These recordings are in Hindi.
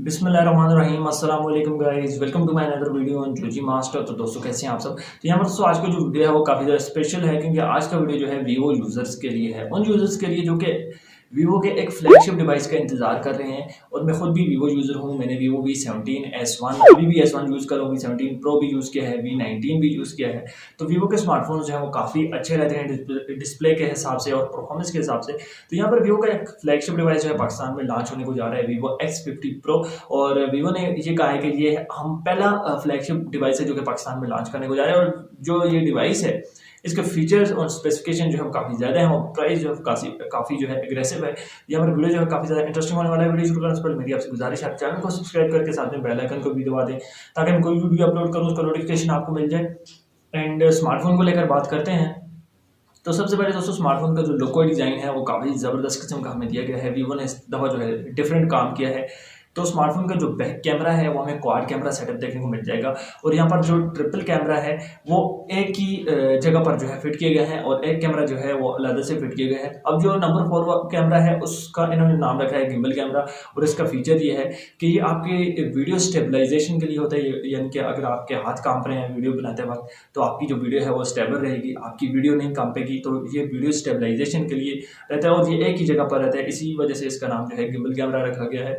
बिस्मिल्लाहिर्रहमानिर्रहीम अस्सलाम वालेकुम guys, welcome to my another video on Joji master. तो दोस्तों कैसे हैं आप सब। तो यहाँ पर दोस्तों आज का जो वीडियो है वो काफ़ी ज़्यादा स्पेशल है, क्योंकि आज का वीडियो जो है वीवो यूज़र्स के लिए है, उन यूज़र्स के लिए जो कि वीवो के एक फ्लैगशिप डिवाइस का इंतजार कर रहे हैं। और मैं खुद भी वीवो यूज़र हूँ। मैंने वीवो V17 S1 अभी भी S1 यूज़ कर रहा हूँ, V17 Pro भी यूज़ किया है, V19 भी यूज़ किया है। तो वीवो के स्मार्टफोन जो है वो काफ़ी अच्छे रहते हैं डिस्प्ले के हिसाब से और परफॉर्मेंस के हिसाब से। तो यहाँ पर वीवो का एक फ्लैगशिप डिवाइस जो है पाकिस्तान में लॉन्च होने को जा रहा है, वीवो X50 Pro। और वीवो ने ये कहा है कि ये हम पहला फ्लैगशिप डिवाइस है जो कि पाकिस्तान में लॉन्च करने को जा रहे हैं। और जो ये डिवाइस है इसके फीचर्स और स्पेसिफिकेशन जो है काफ़ी ज़्यादा है और प्राइस जो है काफ़ी जो है एग्रेसिव है। यहाँ पर वीडियो जो है काफ़ी ज़्यादा इंटरेस्टिंग होने वाला है। वीडियो शुरू करने से पहले मेरी आपसे गुजारिश है, चैनल को सब्सक्राइब करके साथ में बेल आइकन को भी दबा दें, ताकि मैं कोई वीडियो अपलोड करूँ उसका नोटिफिकेशन आपको मिल जाए। एंड स्मार्टफोन को लेकर बात करते हैं। तो सबसे पहले दोस्तों स्मार्टफोन का जो लुक डिज़ाइन है वो काफ़ी ज़बरदस्त किस्म का हमें दिया गया है। वीवो ने इस दफ़ा जो है डिफरेंट काम किया है। तो स्मार्टफोन का जो बैक कैमरा है वो हमें क्वाड कैमरा सेटअप देखने को मिल जाएगा। और यहाँ पर जो ट्रिपल कैमरा है वो एक ही जगह पर जो है फिट किए गए हैं, और एक कैमरा जो है वो अलग से फिट किए गए हैं। अब जो नंबर 4 कैमरा है उसका इन्होंने नाम रखा है गिम्बल कैमरा। और इसका फीचर ये है कि ये आपके वीडियो स्टेबलाइजेशन के लिए होता है, यानी कि अगर आपके हाथ कांप रहे हैं वीडियो बनाते वक्त तो आपकी जो वीडियो है वो स्टेबल रहेगी, आपकी वीडियो नहीं कांपेगी। तो ये वीडियो स्टेबलाइजेशन के लिए रहता है और ये एक ही जगह पर रहता है, इसी वजह से इसका नाम जो है गिम्बल कैमरा रखा गया है।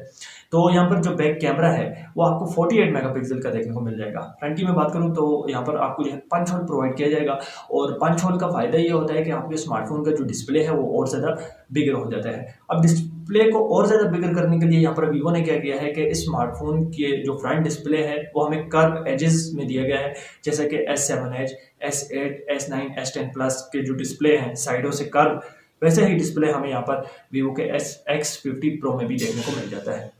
तो यहाँ पर जो बैक कैमरा है वो आपको 48 मेगापिक्सल का देखने को मिल जाएगा। फ्रंट की मैं बात करूँ तो यहाँ पर आपको जो है पंच होल प्रोवाइड किया जाएगा। और पंच होल का फायदा ये होता है कि आपके स्मार्टफोन का जो डिस्प्ले है वो और ज़्यादा बिगर हो जाता है। अब डिस्प्ले को और ज़्यादा बिगर करने के लिए यहाँ पर वीवो ने क्या किया है कि इस स्मार्टफोन के जो फ्रंट डिस्प्ले है वो हमें कर्व एजेस में दिया गया है, जैसे कि S7 as, S8, S9, S10 plus के जो डिस्प्ले हैं साइडों से कर्व, वैसे ही डिस्प्ले हमें यहाँ पर वीवो के X50 Pro में भी देखने को मिल जाता है।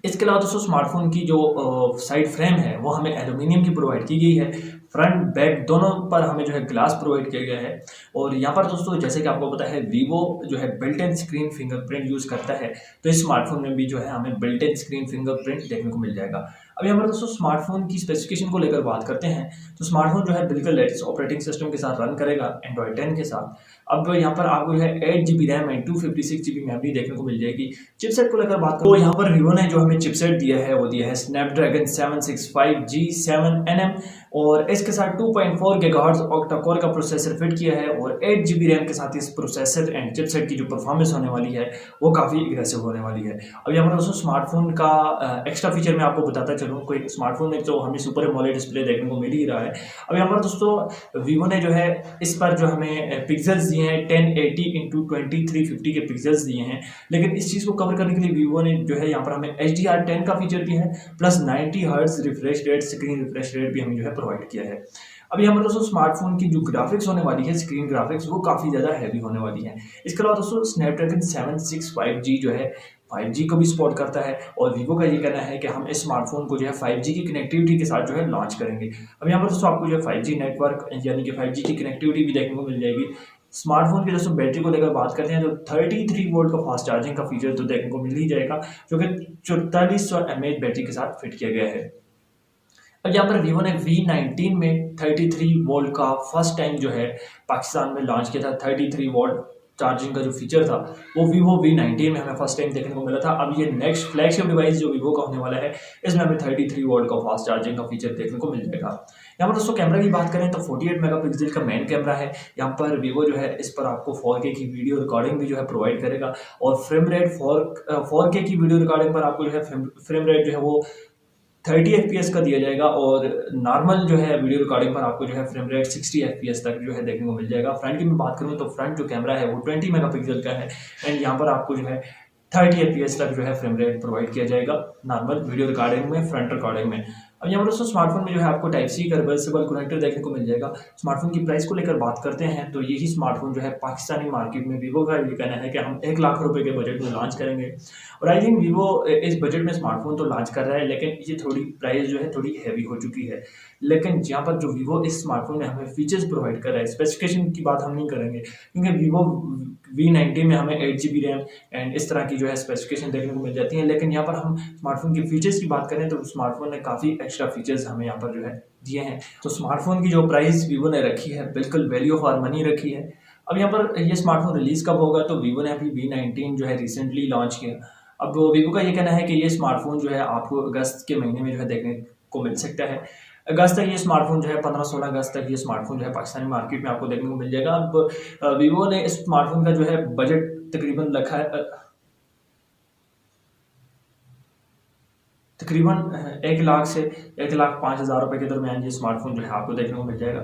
इसके अलावा दोस्तों स्मार्टफोन की जो साइड फ्रेम है वो हमें एल्यूमिनियम की प्रोवाइड की गई है। फ्रंट बैक दोनों पर हमें जो है ग्लास प्रोवाइड किया गया है। और यहाँ पर दोस्तों जैसे कि आपको पता है वीवो जो है built in screen fingerprint use करता है, तो इस स्मार्टफोन में भी जो है हमें बिल्ट इन स्क्रीन फिंगरप्रिंट देखने को मिल जाएगा। अब यहाँ पर दोस्तों स्मार्टफोन की स्पेसिफिकेशन को लेकर बात करते हैं। तो स्मार्टफोन जो है बिल्कुल लेटेस्ट ऑपरेटिंग सिस्टम के साथ रन करेगा, एंड्रॉइड 10 के साथ। अब यहाँ पर आपको जो है 8GB RAM and 256GB memory देखने को मिल जाएगी। चिपसेट को लेकर बात करें तो यहाँ पर वीवो ने जो हमें चिपसेट दिया है वो दिया है स्नैपड्रैगन 765G7nm, और इसके साथ 2.4 गीगाहर्ट्ज़ ऑक्टा कोर का प्रोसेसर फिट किया है। और 8GB रैम के साथ इस प्रोसेसर एंड चिपसेट की जो परफॉर्मेंस होने वाली है वो काफ़ी एग्रेसिव होने वाली है। अब यहाँ पर दोस्तों स्मार्टफोन का एक्स्ट्रा फीचर मैं आपको बताता चलूँ। कोई स्मार्टफोन में तो हमें सुपर एमोलेड डिस्प्ले देखने को मिल ही रहा है। अब यहाँ पर दोस्तों वीवो ने जो है इस पर जो हमें पिक्सल्स दिए हैं 1080x2350 के पिक्सल्स दिए हैं। लेकिन इस चीज़ को कवर करने के लिए वीवो ने जो है यहाँ पर हमें HDR10 का फीचर दिया है, plus 90 hertz refresh rate, screen refresh rate भी हमें जो है प्रोवाइड किया है। अब यहाँ पर दोस्तों स्मार्टफोन की जो ग्राफिक्स होने वाली है, स्क्रीन ग्राफिक्स, वो काफ़ी ज़्यादा हैवी होने वाली है। इसके अलावा दोस्तों स्नैपड्रैगन 765G जो है 5G को भी सपोर्ट करता है। और वीवो का ये कहना है कि हम इस स्मार्टफोन को जो है 5G की कनेक्टिविटी के साथ जो है लॉन्च करेंगे। अब यहाँ पर दोस्तों आपको जो है 5G नेटवर्क यानी कि 5G की कनेक्टिविटी भी देखने को मिल जाएगी। स्मार्टफोन की दोस्तों बैटरी को लेकर बात करते हैं तो 33 वोल्ट का फास्ट चार्जिंग का फीचर तो देखने को मिल ही जाएगा, जो कि 4400 mAh बैटरी के साथ फिट किया गया है। अब यहाँ पर वीवो ने V19 में 33 वोल्ट का फर्स्ट टाइम जो है पाकिस्तान में लॉन्च किया था। 33 वोल्ट चार्जिंग का जो फीचर था वो वीवो V19 में हमें फर्स्ट टाइम देखने को मिला था। अब ये नेक्स्ट फ्लैगशिप डिवाइस जो वीवो का होने वाला है इसमें हमें 33 वोल्ट का फास्ट चार्जिंग का फीचर देखने को मिल जाएगा। यहाँ पर दोस्तों कैमरा की बात करें तो 48 मेगापिक्सल का मेन कैमरा है। यहाँ पर वीवो जो है इस पर आपको 4K की वीडियो रिकॉर्डिंग भी जो है प्रोवाइड करेगा। और फ्रेम रेट 4K की वीडियो रिकॉर्डिंग पर आपको जो है फ्रेम रेट जो है वो 30 FPS का दिया जाएगा। और नॉर्मल जो है वीडियो रिकॉर्डिंग पर आपको जो है फ्रेम रेट 60 FPS तक जो है देखने को मिल जाएगा। फ्रंट की मैं बात करूँ तो फ्रंट जो कैमरा है वो 20 मेगापिक्सल का है, एंड यहाँ पर आपको जो है 30 FPS तक जो है फ्रेम रेट प्रोवाइड किया जाएगा नॉर्मल वीडियो रिकॉर्डिंग में, फ्रंट रिकॉर्डिंग में। अब यहाँ पर दोस्तों स्मार्टफोन में जो है आपको टाइप सी का रिवर्सेबल कनेक्टर देखने को मिल जाएगा। स्मार्टफोन की प्राइस को लेकर बात करते हैं तो यही स्मार्टफोन जो है पाकिस्तानी मार्केट में वीवो का ये कहना है कि हम 1 लाख रुपए के बजट में लॉन्च करेंगे। और आई थिंक वीवो इस बजट में स्मार्टफोन तो लॉन्च कर रहा है, लेकिन ये थोड़ी प्राइस जो है थोड़ी हैवी हो चुकी है। लेकिन यहाँ पर जो वीवो इस स्मार्टफोन में हमें फीचर्स प्रोवाइड कर रहा है, स्पेसिफिकेशन की बात हम नहीं करेंगे क्योंकि वीवो V19 में हमें 8GB रैम एंड इस तरह की जो है स्पेसिफिकेशन देखने को मिल जाती है। लेकिन यहाँ पर हम स्मार्टफोन के फीचर्स की बात करें तो स्मार्टफोन ने काफ़ी एक्स्ट्रा फीचर्स हमें यहाँ पर जो है दिए हैं। तो स्मार्टफोन की जो प्राइस वीवो ने रखी है बिल्कुल वैल्यू फॉर मनी रखी है। अब यहाँ पर ये स्मार्टफोन रिलीज़ कब होगा तो वीवो ने अभी V19 जो है रिसेंटली लॉन्च किया। अब वीवो का ये कहना है कि ये स्मार्टफोन जो है आपको अगस्त के महीने में जो है देखने को मिल सकता है। अगस्त तक ये स्मार्टफोन जो है 15-16 अगस्त तक ये स्मार्टफोन जो है पाकिस्तानी मार्केट में आपको देखने को मिल जाएगा। अब वीवो ने इस स्मार्टफोन का जो है बजट तकरीबन रखा है तकरीबन 1 लाख से 1,05,000 रुपये के दरमियान ये स्मार्टफोन जो है आपको देखने को मिल जाएगा।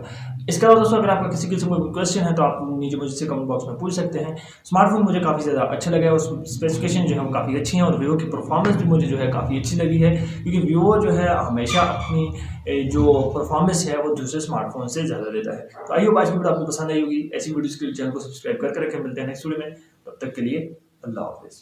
इसके अलावा दोस्तों अगर आपका किसी किस्म का क्वेश्चन है तो आप नीचे मुझसे कमेंट बॉक्स में पूछ सकते हैं। स्मार्टफोन मुझे काफ़ी ज़्यादा अच्छा लगा है और स्पेसिफिकेशन जो है वो काफ़ी अच्छी हैं और वीवो की परफॉर्मेंस भी मुझे जो है काफ़ी अच्छी लगी है, क्योंकि वीवो जो है हमेशा अपनी जो परफॉर्मेंस है वो दूसरे स्मार्टफोन से ज़्यादा देता है। तो आइए आज की वीडियो आपको पसंद आई होगी। ऐसी वीडियोज़ के लिए चैनल को सब्सक्राइब करके रखें। मिलते हैं नेक्स्ट वीडियो में, तब तक के लिए अल्लाह हाफिज़।